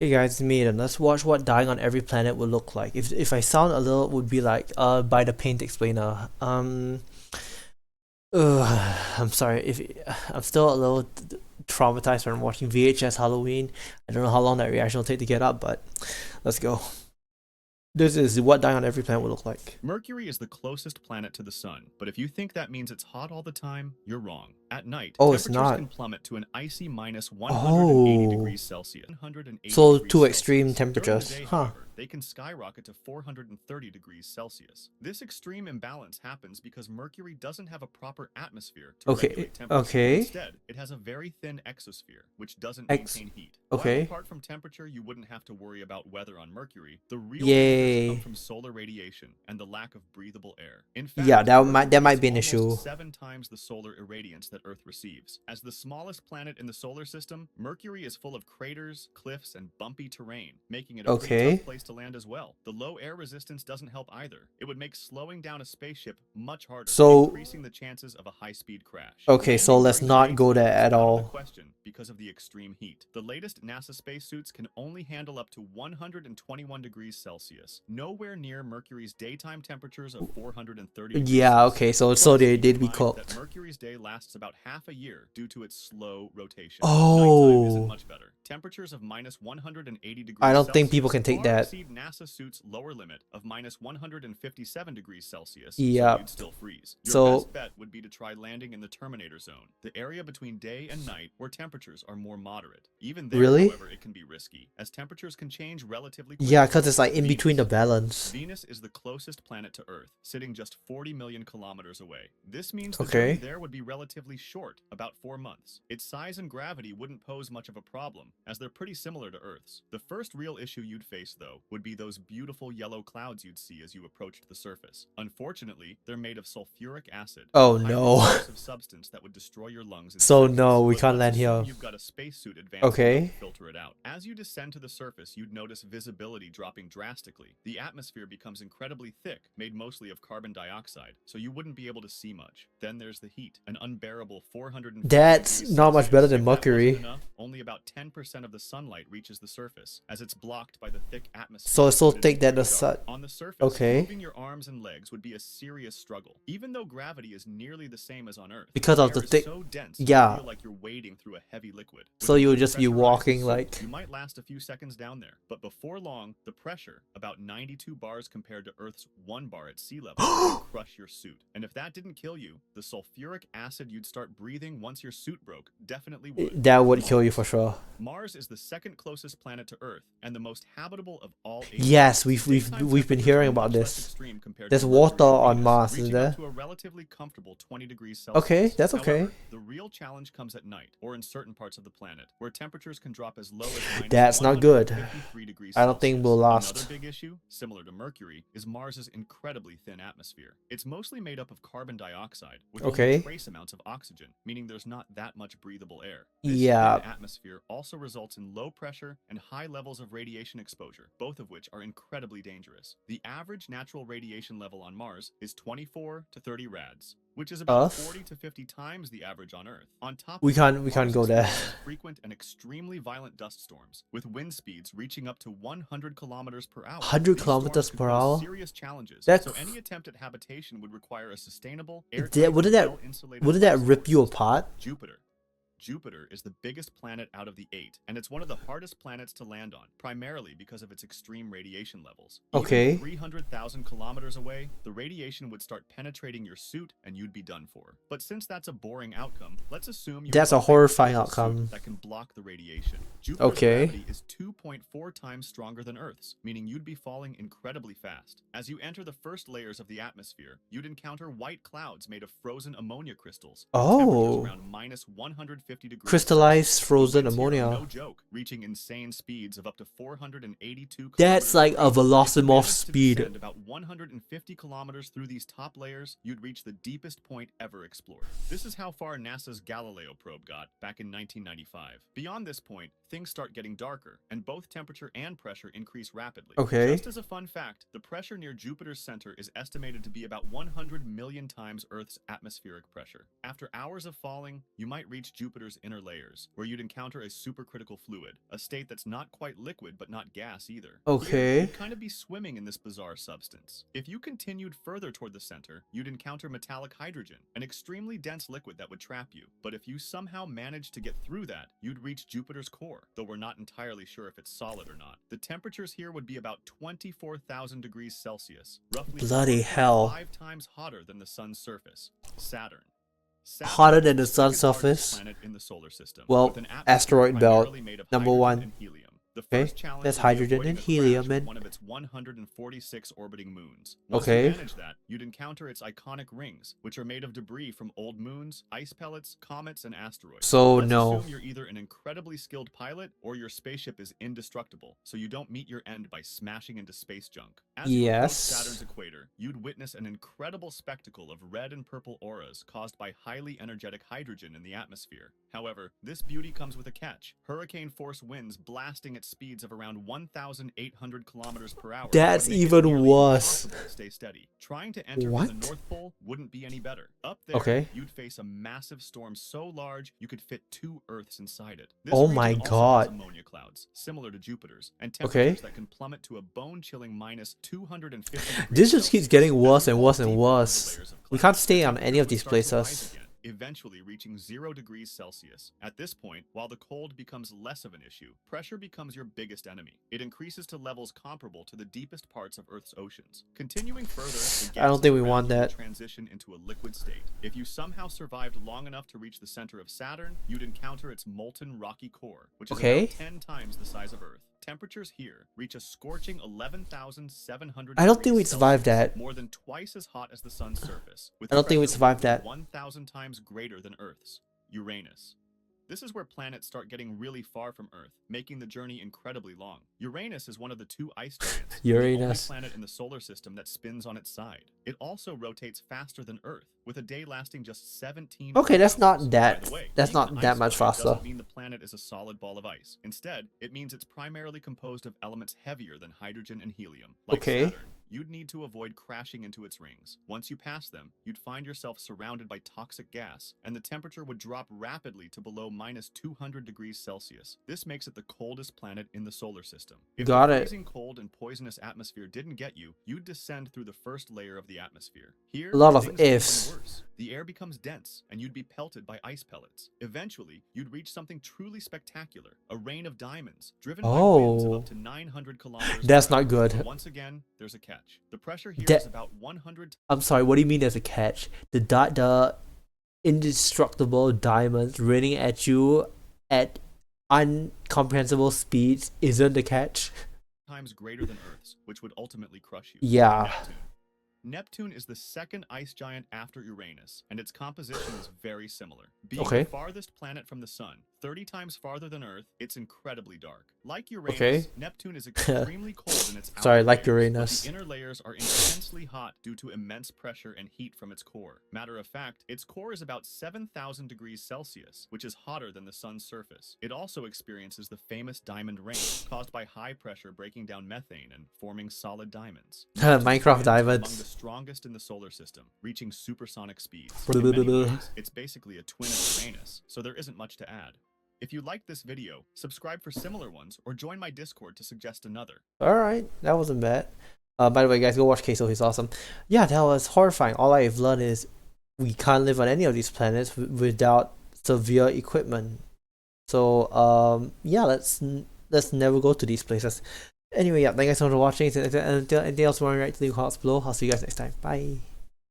Hey guys, it's me Aidan. Let's watch what dying on every planet would look like. If I sound a little, it would be like by the paint explainer. I'm sorry if I'm still a little traumatized from watching VHS Halloween. I don't know how long that reaction will take to get up, but let's go. This is what dying on every planet would look like. Mercury is the closest planet to the Sun, but if you think that means it's hot all the time, you're wrong. At night, Oh, it's temperatures not. can plummet to an icy minus 180 Oh, degrees Celsius. 180 so degrees two extreme Celsius. During the temperatures, day, huh? however, they can skyrocket to 430 degrees Celsius. This extreme imbalance happens because Mercury doesn't have a proper atmosphere to Okay, regulate temperature. okay, Instead, it has a very thin exosphere, which doesn't X. maintain heat. While Okay, apart from temperature, you wouldn't have to worry about weather on Mercury, the real dangers come yay. from solar radiation and the lack of breathable air. In Yeah, fact, that Mercury might is be an almost issue. 7 times the solar irradiance that Earth receives. As the smallest planet in the solar system, Mercury is full of craters, cliffs, and bumpy terrain, making it a pretty tough Okay, place to land as well. The low air resistance doesn't help either. It would make slowing down a spaceship much harder, so increasing the chances of a high-speed crash. okay, so Landing let's during the not go daytime there is at out of the all. question because of the extreme heat. The latest NASA spacesuits can only handle up to 121 degrees Celsius, nowhere near Mercury's daytime temperatures of 430 degrees Yeah, okay, Celsius. so Plus, they keep in did be mind that cooked. Mercury's day lasts about half a year due to its slow rotation. Nighttime isn't Oh, much better. Temperatures of minus 180 I degrees don't think people Celsius can take far that. exceed NASA suit's lower limit of minus 157 degrees Celsius, so Yeah. you'd still freeze. Your So best bet would be to try landing in the Terminator zone, the area between day and night where temperatures are more moderate. Even there, really? however, it can be risky, as temperatures can change relatively Yeah, quickly. cause it's like in between the Venus. balance. Venus is the closest planet to Earth, sitting just 40 million kilometers away. This means the journey Okay. there would be relatively short, about 4 months. Its size and gravity wouldn't pose much of a problem, as they're pretty similar to Earth's. The first real issue you'd face, though, would be those beautiful yellow clouds you'd see as you approached the surface. Unfortunately, they're made of sulfuric acid, a Oh highly no. corrosive substance that would destroy your lungs in So seconds. no, we But can't let's land assume here. you've got a spacesuit advanced enough to Okay. filter it out. As you descend to the surface, you'd notice visibility dropping drastically. The atmosphere becomes incredibly thick, made mostly of carbon dioxide, so you wouldn't be able to see much. Then there's the heat, an unbearable 450 That's degrees not much better Celsius. than If that wasn't Mercury. enough, only about 10% of the sunlight reaches the surface, as it's blocked by the thick So atmosphere, so it'd be take that pretty the dark. sun. On the surface, Okay. moving your arms and legs would be a serious struggle. Even though gravity is nearly the same as on Earth, Because the of air the is thick. so dense you'd Yeah. feel like you're wading through a heavy liquid. With So a you would good just be pressurized walking suit, like. you might last a few seconds down there, but before long, the pressure, about 92 bars compared to Earth's 1 bar at sea level, would crush your suit. And if that didn't kill you, the sulfuric acid you'd start breathing once your suit broke definitely would. That would kill you for Mars. sure. Mars is the second closest planet to Earth and the most habitable of all eight Yes, planets. we've Daytime we've been temperatures are hearing about much less this. extreme compared to There's water Mercury and on Venus, Mars, isn't reaching up there? to a relatively comfortable 20 degrees Okay, Celsius. that's okay. However, the real challenge comes at night, or in certain parts of the planet, where temperatures can drop as low as minus That's not good. 153 degrees I don't think we'll Celsius. Another last. big issue, similar to Mercury, is Mars's incredibly thin atmosphere. It's mostly made up of carbon dioxide, with only Okay. trace amounts of oxygen, meaning there's not that much breathable air. This thin Yeah. atmosphere also results in low pressure and high levels of radiation exposure, both of which are incredibly dangerous. The average natural radiation level on Mars is 24 to 30 rads, which is about Earth. 40 to 50 times the average on Earth. On top We of that, can't we can't Mars go there. experiences frequent and extremely violent dust storms, with wind speeds reaching up to 100 kilometers per hour. 100 These storms kilometers could per pose hour. serious challenges, That so any attempt at habitation would require a sustainable, that airtight, wouldn't and that well-insulated wouldn't life that support rip you system. apart? Jupiter. Jupiter is the biggest planet out of the 8, and it's one of the hardest planets to land on, primarily because of its extreme radiation levels. Even Okay. 300,000 kilometers away, the radiation would start penetrating your suit and you'd be done for. But since that's a boring outcome, let's assume you're That's a equipped with a horrifying special suit outcome. that can block the radiation. Jupiter's Okay. gravity is 2.4 times stronger than Earth's, meaning you'd be falling incredibly fast. As you enter the first layers of the atmosphere, you'd encounter white clouds made of frozen ammonia crystals, with temperatures Oh. around minus 150 degrees Crystallized Celsius. The frozen winds here are ammonia. no joke, reaching insane speeds of up to 482 That's kilometers like per a hour. If you Velocimorph managed to speed. descend about 150 kilometers through these top layers, you'd reach the deepest point ever explored. This is how far NASA's Galileo probe got back in 1995. Beyond this point, things start getting darker, and both temperature and pressure increase rapidly. Okay. Just as a fun fact, the pressure near Jupiter's center is estimated to be about 100 million times Earth's atmospheric pressure. After hours of falling, you might reach Jupiter's Jupiter's inner layers, where you'd encounter a supercritical fluid, a state that's not quite liquid but not gas either. Here, Okay. you'd kind of be swimming in this bizarre substance. If you continued further toward the center, you'd encounter metallic hydrogen, an extremely dense liquid that would trap you. But if you somehow managed to get through that, you'd reach Jupiter's core, though we're not entirely sure if it's solid or not. The temperatures here would be about 24,000 degrees Celsius, roughly Bloody hell. 5 times hotter than the sun's surface. Saturn. Hotter than the is sun's second largest surface? planet in the solar system, Well, with an atmosphere asteroid belt, primarily made of number hydrogen one. and helium. The Okay, first challenge that's would be hydrogen avoiding and a crash helium, with man. one of its 146 orbiting moons. Once Okay. you manage that, you'd encounter its iconic rings, which are made of debris from old moons, ice pellets, comets, and asteroids. So Let's no. assume you're either an incredibly skilled pilot or your spaceship is indestructible, so you don't meet your end by smashing into space junk. As you approach Yes. Saturn's equator, you'd witness an incredible spectacle of red and purple auras caused by highly energetic hydrogen in the atmosphere. However, this beauty comes with a catch. Hurricane force winds blasting at speeds of around 1,800 kilometers per hour. That's would make it even nearly worse. impossible to stay steady. Trying to enter What? from the North Pole wouldn't be any better. Up there, Okay. you'd face a massive storm so large you could fit 2 Earths inside it. This Oh region my also has God. ammonia clouds, similar to Jupiter's, and Okay. temperatures that can plummet to a bone-chilling minus 250 degrees This just keeps Celsius. getting As worse you and fall worse and deeper into the worse. layers of We clouds, can't the stay on any of temperature these would start to rise places. again, eventually reaching 0 degrees Celsius. At this point, while the cold becomes less of an issue, pressure becomes your biggest enemy. It increases to levels comparable to the deepest parts of Earth's oceans. Continuing further, the I don't gases think we around want you will that. transition into a liquid state. If you somehow survived long enough to reach the center of Saturn, you'd encounter its molten rocky core, which is Okay. about 10 times the size of Earth. Temperatures here reach a scorching 11,700 I don't think degrees we'd survive Celsius, that. more than twice as hot as the sun's surface, with I don't think we'd pressure survive more that. than 1,000 times greater than Earth's. Uranus. This is where planets start getting really far from Earth, making the journey incredibly long. Uranus is one of the 2 ice giants, the only Uranus. planet in the solar system that spins on its side. It also rotates faster than Earth, with a day lasting just 17 Okay, that's hours. not By that. the way, That's being not an that ice much giant faster. doesn't mean the planet is a solid ball of ice. Instead, it means it's primarily composed of elements heavier than hydrogen and helium. Like Okay. Saturn, you'd need to avoid crashing into its rings. Once you pass them, you'd find yourself surrounded by toxic gas, and the temperature would drop rapidly to below minus 200 degrees Celsius. This makes it the coldest planet in the solar system. If Got the it. freezing cold and poisonous atmosphere didn't get you, you'd descend through the first layer of the atmosphere. Here, A lot of things get even ifs. worse. The air becomes dense, and you'd be pelted by ice pellets. Eventually, you'd reach something truly spectacular, a rain of diamonds, driven by winds of Oh. up to 900 kilometers That's per hour. not good. But once again, there's a catch. The pressure here Da- is about 100 I'm sorry, what do you mean there's a catch? The indestructible diamonds raining at you at incomprehensible speeds isn't the catch? times greater than Earth's, which would ultimately crush you. Yeah. Neptune. Neptune is the second ice giant after Uranus, and its composition is very similar. Being Okay. the farthest planet from the sun, 30 times farther than Earth, it's incredibly dark. Like Uranus, Okay. Neptune is extremely cold in its outer Sorry, like layers, Uranus. but the inner layers are intensely hot due to immense pressure and heat from its core. Matter of fact, its core is about 7,000 degrees Celsius, which is hotter than the sun's surface. It also experiences the famous diamond rain, caused by high pressure breaking down methane and forming solid diamonds. Minecraft Neptune's winds are diamonds. among the strongest in the solar system, reaching supersonic speeds. Blah, In blah, many blah, blah. ways, it's basically a twin of Uranus, so there isn't much to add. If you liked this video, subscribe for similar ones or join my Discord to suggest another. Alright, that wasn't bad. By the way, guys, go watch Queso, he's awesome. Yeah, that was horrifying. All I've learned is we can't live on any of these planets without severe equipment. So, yeah, let's never go to these places. Anyway, yeah, thank you guys so much for watching. Until anything else you want to write, leave comments below. I'll see you guys next time. Bye.